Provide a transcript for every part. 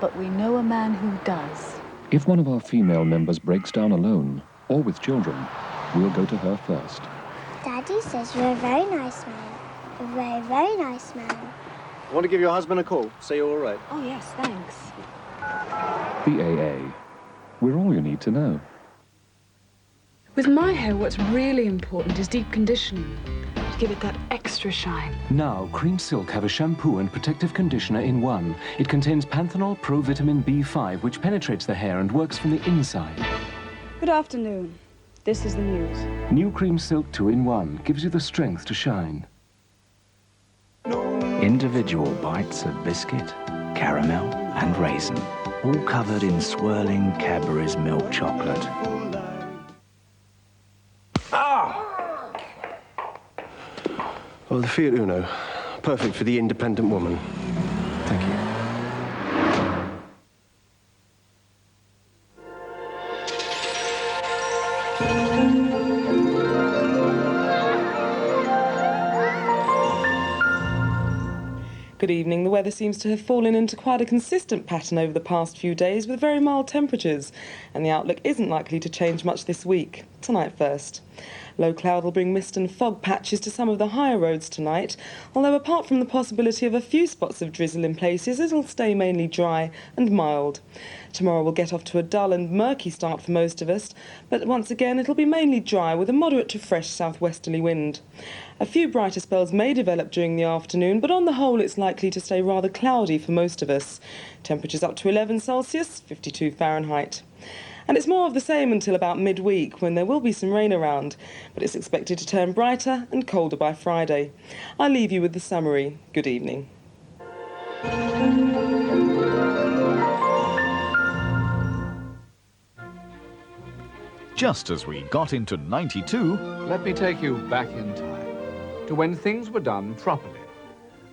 but we know a man who does. If one of our female members breaks down alone, or with children, we'll go to her first. Daddy says you're a very nice man. A very, very nice man. I want to give your husband a call. Say you're all right. Oh, yes, thanks. The AA. We're all you need to know. With my hair, what's really important is deep conditioning. To give it that extra shine. Now, Cream Silk have a shampoo and protective conditioner in one. It contains panthenol provitamin B5, which penetrates the hair and works from the inside. Good afternoon. This is the news. New Cream Silk 2-in-1 gives you the strength to shine. Individual bites of biscuit, caramel and raisin, all covered in swirling Cadbury's milk chocolate. Oh, the Fiat Uno. Perfect for the independent woman. Thank you. Good evening. The weather seems to have fallen into quite a consistent pattern over the past few days with very mild temperatures, and the outlook isn't likely to change much this week. Tonight first. Low cloud will bring mist and fog patches to some of the higher roads tonight, although apart from the possibility of a few spots of drizzle in places, it'll stay mainly dry and mild. Tomorrow will get off to a dull and murky start for most of us, but once again it'll be mainly dry with a moderate to fresh southwesterly wind. A few brighter spells may develop during the afternoon, but on the whole it's likely to stay rather cloudy for most of us. Temperatures up to 11 Celsius, 52 Fahrenheit. And it's more of the same until about midweek, when there will be some rain around, but it's expected to turn brighter and colder by Friday. I'll leave you with the summary. Good evening. Just as we got into 92... Let me take you back in time, to when things were done properly.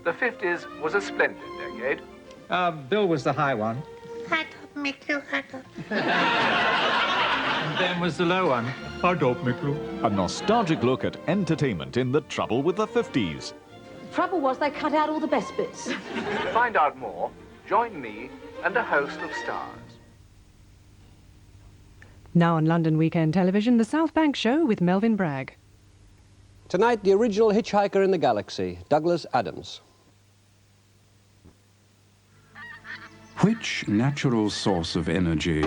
The 50s was a splendid decade. Bill was the high one. And then was the low one. A nostalgic look at entertainment in the trouble with the 50s. The trouble was they cut out all the best bits. To find out more, join me and a host of stars. Now on London Weekend Television, The South Bank Show with Melvyn Bragg. Tonight, the original hitchhiker in the galaxy, Douglas Adams. Which natural source of energy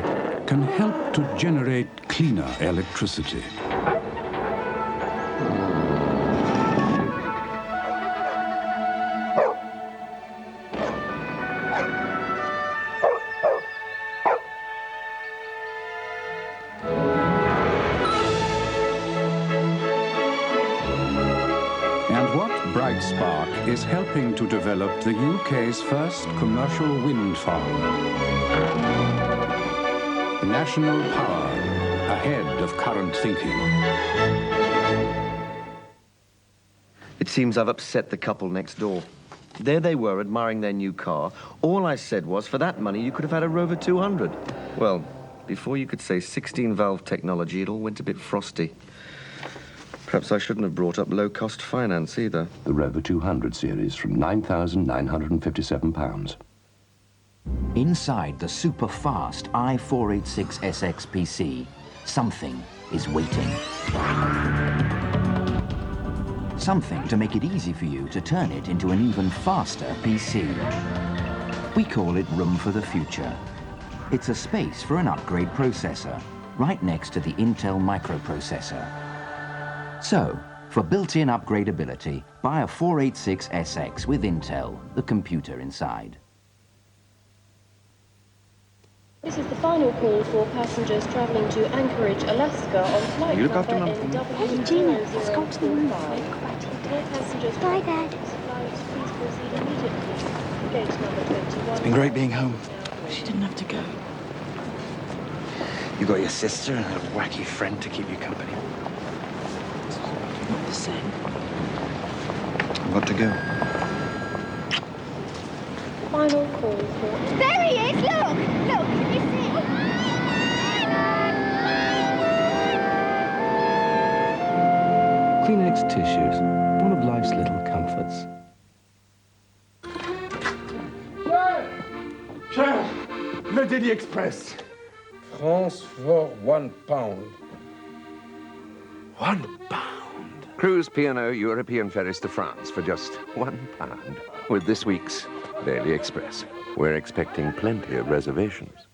can help to generate cleaner electricity? And what bright spark is helping to develop the UK's first commercial wind farm? National power, ahead of current thinking. It seems I've upset the couple next door. There they were, admiring their new car. All I said was, for that money, you could have had a Rover 200. Well, before you could say 16-valve technology, it all went a bit frosty. Perhaps I shouldn't have brought up low-cost finance either. The Rover 200 series from £9,957. Inside the super-fast i486SX PC, something is waiting. Something to make it easy for you to turn it into an even faster PC. We call it Room for the Future. It's a space for an upgrade processor, right next to the Intel microprocessor. So, for built-in upgradability, buy a 486SX with Intel, the computer inside. This is the final call for passengers travelling to Anchorage, Alaska on flight You look after number Mum for me. NW0045. Hey, Gina, let's go to the movies. All passengers Bye, Dad. flights, please proceed immediately. Gate number 21. It's been great being home. She didn't have to go. You got your sister and a wacky friend to keep you company. Not the same. I've got to go. Final call for... There he is! Look! Look, can you see? Kleenex tissues, one of life's little comforts. Sharon! LWT Express. France for £1. £1. Cruise P&O European ferries to France for just £1 with this week's Daily Express. We're expecting plenty of reservations.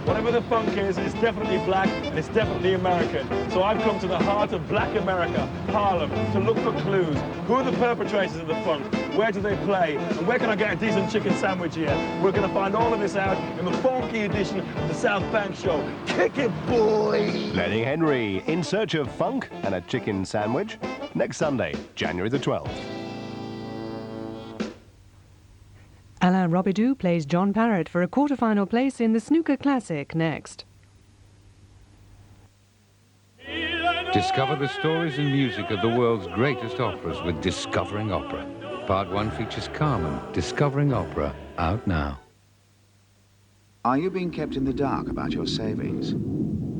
Whatever the funk is, it's definitely black and it's definitely American. So I've come to the heart of black America, Harlem, to look for clues. Who are the perpetrators of the funk? Where do they play? And where can I get a decent chicken sandwich here? We're going to find all of this out in the funky edition of the South Bank Show. Kick it, boy! Lenny Henry, in search of funk and a chicken sandwich. Next Sunday, January the 12th. Alain Robidoux plays John Parrott for a quarter-final place in the Snooker Classic next. Discover the stories and music of the world's greatest operas with Discovering Opera. Part 1 features Carmen, Discovering Opera, out now. Are you being kept in the dark about your savings?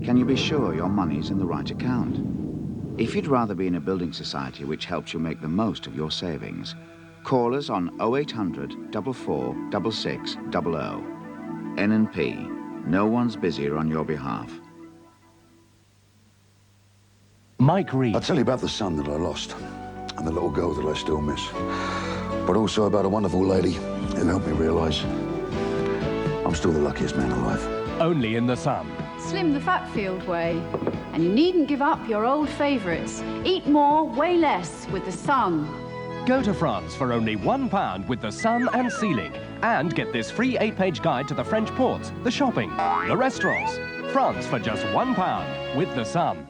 Can you be sure your money's in the right account? If you'd rather be in a building society which helps you make the most of your savings, call us on 0800 44 66 00. N&P. No one's busier on your behalf. Mike Reed. I'll tell you about the son that I lost and the little girl that I still miss. But also about a wonderful lady who helped me realise I'm still the luckiest man alive. Only in The Sun. Slim the Fatfield way. And you needn't give up your old favourites. Eat more, weigh less with The Sun. Go to France for only £1 with The Sun and Sea-Link. And get this free 8-page guide to the French ports, the shopping, the restaurants. France for just £1 with The Sun.